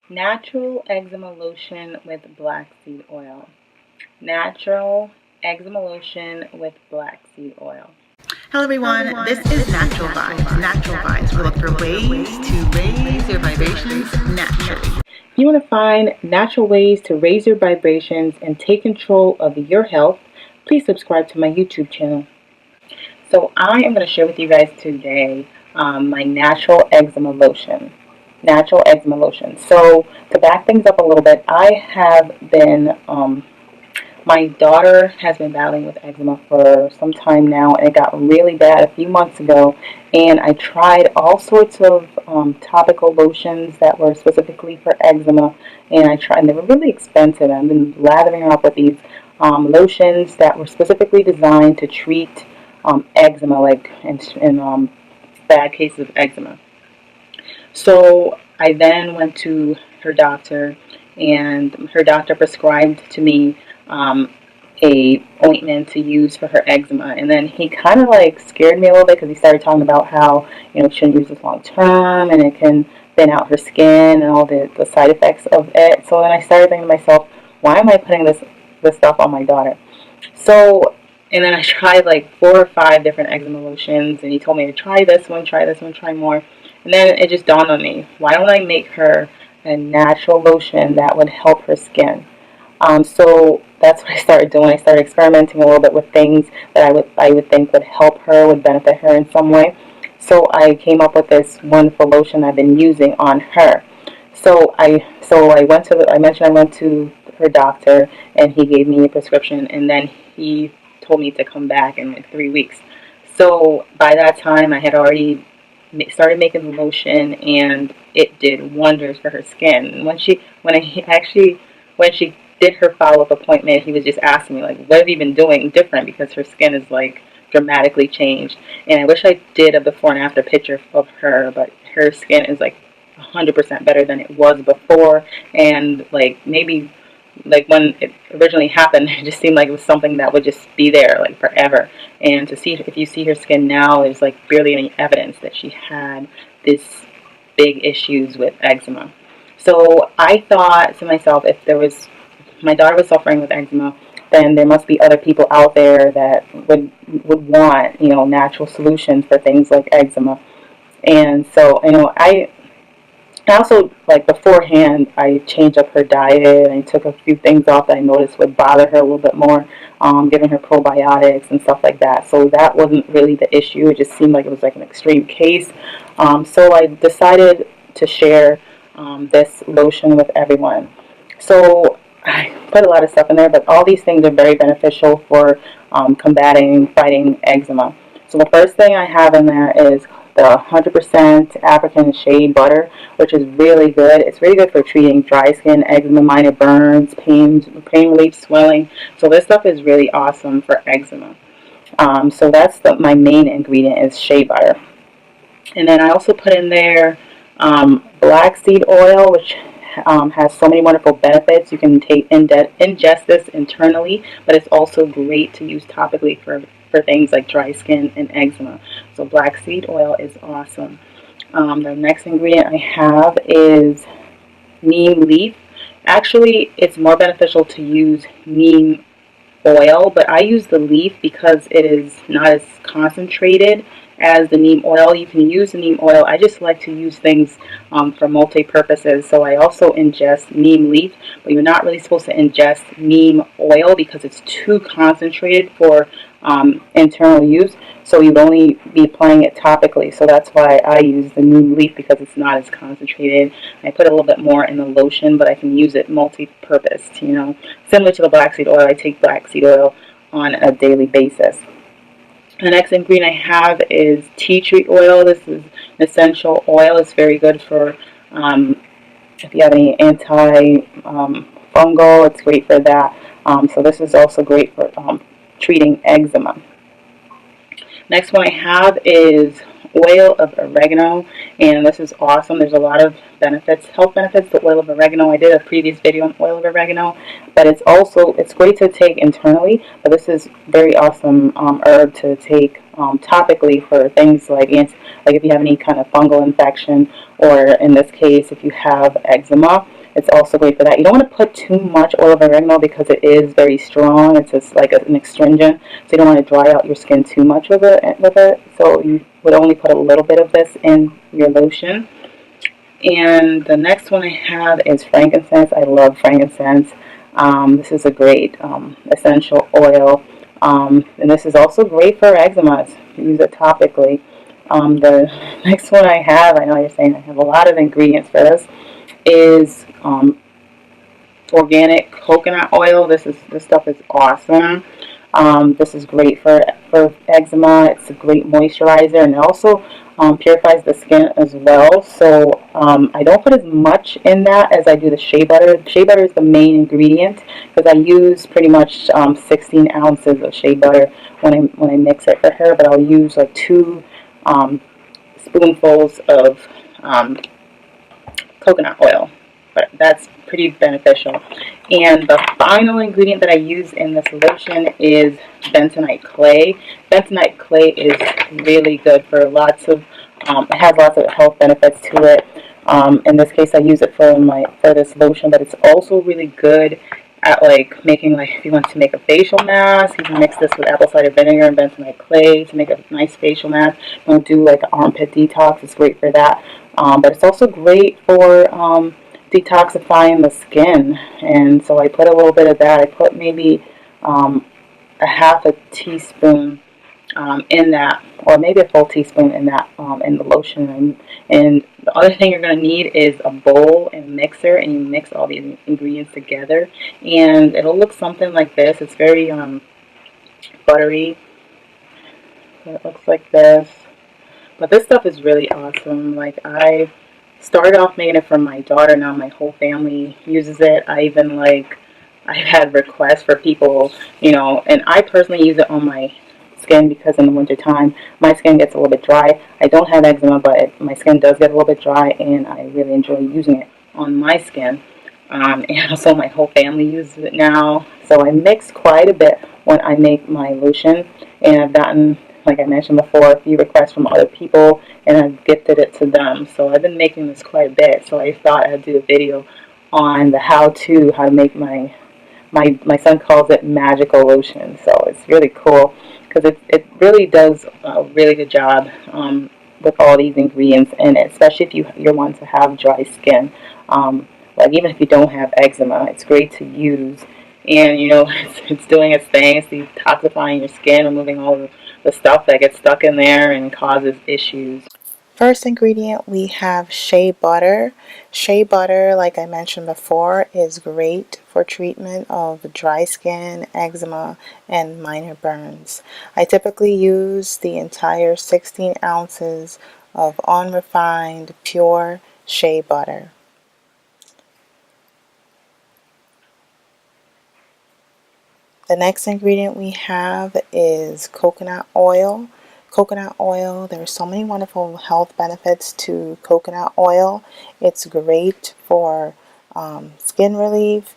Natural eczema lotion with black seed oil. Natural eczema lotion with black seed oil. Hello everyone, this is Natural Vibes. Natural Vibes. We look for ways to raise your vibrations naturally. If you want to find natural ways to raise your vibrations and take control of your health, please subscribe to my YouTube channel. So I am going to share with you guys today my natural eczema lotion. Natural eczema lotion. So to back things up a little bit, I have been, my daughter has been battling with eczema for some time now, and it got really bad a few months ago, and I tried all sorts of topical lotions that were specifically for eczema, and they were really expensive. I've been lathering her up with these lotions that were specifically designed to treat eczema, like in bad cases of eczema. So I then went to her doctor, and her doctor prescribed to me a ointment to use for her eczema. And then he kind of like scared me a little bit because he started talking about how, you shouldn't use this long term and it can thin out her skin and all the side effects of it. So then I started thinking to myself, why am I putting this stuff on my daughter? So, and then I tried like 4 or 5 different eczema lotions, and he told me to try this one, try more. And then it just dawned on me, why don't I make her a natural lotion that would help her skin? So that's what I started doing. I started experimenting a little bit with things that I would think would help her, would benefit her in some way. So I came up with this wonderful lotion I've been using on her. So I mentioned I went to her doctor, and he gave me a prescription, and then he told me to come back in like 3 weeks. So by that time I had already started making the lotion, and it did wonders for her skin. When she did her follow-up appointment, he was just asking me, like, what have you been doing different, because her skin is like dramatically changed. And I wish I did a before and after picture of her, but her skin is like 100% better than it was before. And like maybe like when it originally happened, it just seemed like it was something that would just be there like forever. And to see, if you see her skin now, there's like barely any evidence that she had this big issues with eczema. So I thought to myself, if my daughter was suffering with eczema, then there must be other people out there that would want, natural solutions for things like eczema. And so, I also, like, beforehand, I changed up her diet, and I took a few things off that I noticed would bother her a little bit more, giving her probiotics and stuff like that. So that wasn't really the issue. It just seemed like it was like an extreme case. So I decided to share this lotion with everyone. So I put a lot of stuff in there, but all these things are very beneficial for fighting eczema. So the first thing I have in there is the 100% African shea butter, which is really good. It's really good for treating dry skin, eczema, minor burns, pain relief, swelling. So this stuff is really awesome for eczema. So that's my main ingredient is shea butter. And then I also put in there black seed oil, which has so many wonderful benefits. You can ingest this internally, but it's also great to use topically for things like dry skin and eczema. So black seed oil is awesome. The next ingredient I have is neem leaf. Actually, it's more beneficial to use neem oil, but I use the leaf because it is not as concentrated as the neem oil. You can use the neem oil. I just like to use things for multi-purposes. So I also ingest neem leaf, but you're not really supposed to ingest neem oil because it's too concentrated for internal use. So you'd only be applying it topically. So that's why I use the neem leaf, because it's not as concentrated. I put a little bit more in the lotion, but I can use it multi-purpose. Similar to the black seed oil, I take black seed oil on a daily basis. The next ingredient I have is tea tree oil. This is an essential oil. It's very good for if you have any anti-fungal, it's great for that. So this is also great for treating eczema. Next one I have is oil of oregano, and this is awesome. There's a lot of benefits, health benefits to oil of oregano. I did a previous video on oil of oregano, but it's great to take internally, but this is very awesome herb to take topically for things like if you have any kind of fungal infection, or in this case, if you have eczema. It's also great for that. You don't want to put too much oil of oregano because it is very strong. It's just like an astringent, so you don't want to dry out your skin too much with it. So you would only put a little bit of this in your lotion. And the next one I have is frankincense. I love frankincense. This is a great essential oil. And this is also great for eczema. Use it topically. The next one I have, I know you're saying I have a lot of ingredients for this, is organic coconut oil. This stuff is awesome. This is great for eczema. It's a great moisturizer, and it also purifies the skin as well. So I don't put as much in that as I do the shea butter. Shea butter is the main ingredient because I use pretty much 16 ounces of shea butter when I mix it for her. But I'll use like 2 spoonfuls of coconut oil. But that's pretty beneficial. And the final ingredient that I use in this lotion is bentonite clay. Bentonite clay is really good for lots of, it has lots of health benefits to it. In this case, I use it for this lotion, but it's also really good at like making, like if you want to make a facial mask, you can mix this with apple cider vinegar and bentonite clay to make a nice facial mask. You want to do like an armpit detox, it's great for that. But it's also great for detoxifying the skin, and so I put a little bit of that. I put maybe a half a teaspoon in that, or maybe a full teaspoon in that, in the lotion. And the other thing you're going to need is a bowl and a mixer, and you mix all these ingredients together, and it'll look something like this. It's very buttery. It looks like this, but this stuff is really awesome. Like, I started off making it for my daughter. Now my whole family uses it. I've had requests for people, and I personally use it on my skin because in the winter time my skin gets a little bit dry. I don't have eczema, but my skin does get a little bit dry, and I really enjoy using it on my skin. And also my whole family uses it now. So I mix quite a bit when I make my lotion, and I've gotten, like I mentioned before, a few requests from other people, and I've gifted it to them. So I've been making this quite a bit. So I thought I'd do a video on the how to make my son calls it magical lotion. So it's really cool because it really does a really good job with all these ingredients in it, especially if you're one to have dry skin. Like even if you don't have eczema, it's great to use. And it's doing its thing. It's detoxifying your skin, removing all the stuff that gets stuck in there and causes issues. First ingredient, we have shea butter. Shea butter, like I mentioned before, is great for treatment of dry skin, eczema, and minor burns. I typically use the entire 16 ounces of unrefined, pure shea butter. The next ingredient we have is coconut oil. Coconut oil, there are so many wonderful health benefits to coconut oil. It's great for skin relief,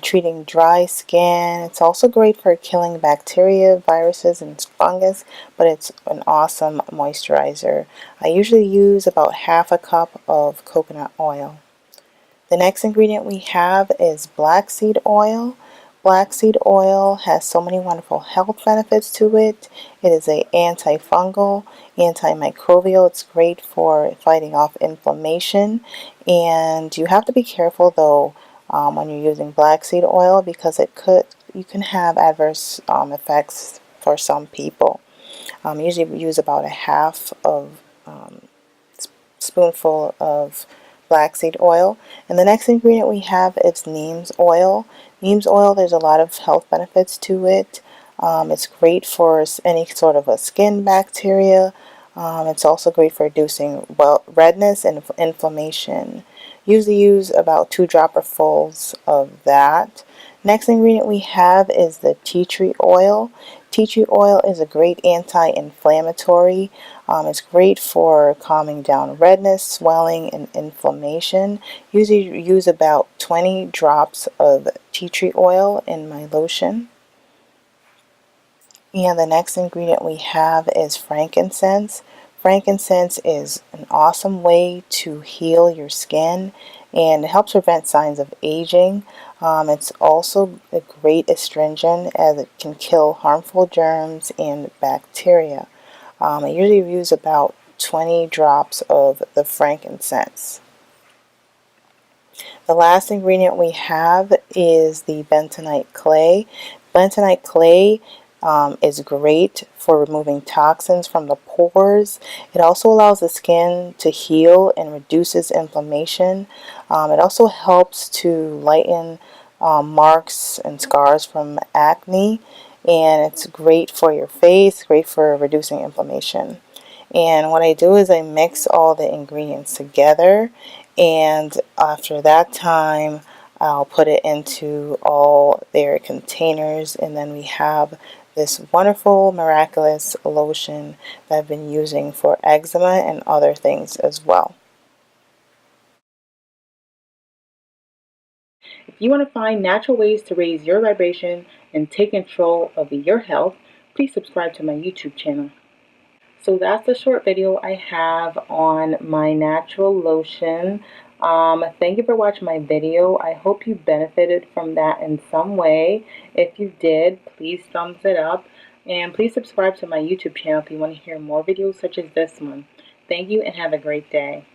treating dry skin. It's also great for killing bacteria, viruses, and fungus, but it's an awesome moisturizer. I usually use about half a cup of coconut oil. The next ingredient we have is black seed oil. Black seed oil has so many wonderful health benefits to it. It is an antifungal, antimicrobial. It's great for fighting off inflammation. And you have to be careful though when you're using black seed oil because you can have adverse effects for some people. Usually we use about a half of spoonful of black seed oil. And the next ingredient we have is Neem's oil. Neem's oil, there's a lot of health benefits to it. It's great for any sort of a skin bacteria. It's also great for reducing redness and inflammation. Usually use about 2 dropperfuls of that. Next ingredient we have is the tea tree oil. Tea tree oil is a great anti-inflammatory. It's great for calming down redness, swelling, and inflammation. Usually use about 20 drops of tea tree oil in my lotion. And the next ingredient we have is frankincense. Frankincense is an awesome way to heal your skin and it helps prevent signs of aging. It's also a great astringent as it can kill harmful germs and bacteria. I usually use about 20 drops of the frankincense. The last ingredient we have is the bentonite clay. Bentonite clay is great for removing toxins from the pores. It also allows the skin to heal and reduces inflammation. It also helps to lighten marks and scars from acne, and it's great for your face, great for reducing inflammation. And what I do is I mix all the ingredients together, and after that time I'll put it into all their containers, and then we have this wonderful miraculous lotion that I've been using for eczema and other things as well. If you want to find natural ways to raise your vibration and take control of your health, please subscribe to my YouTube channel. So that's the short video I have on my natural lotion. Thank you for watching my video. I hope you benefited from that in some way. If you did, please thumbs it up. And please subscribe to my YouTube channel if you want to hear more videos such as this one. Thank you and have a great day.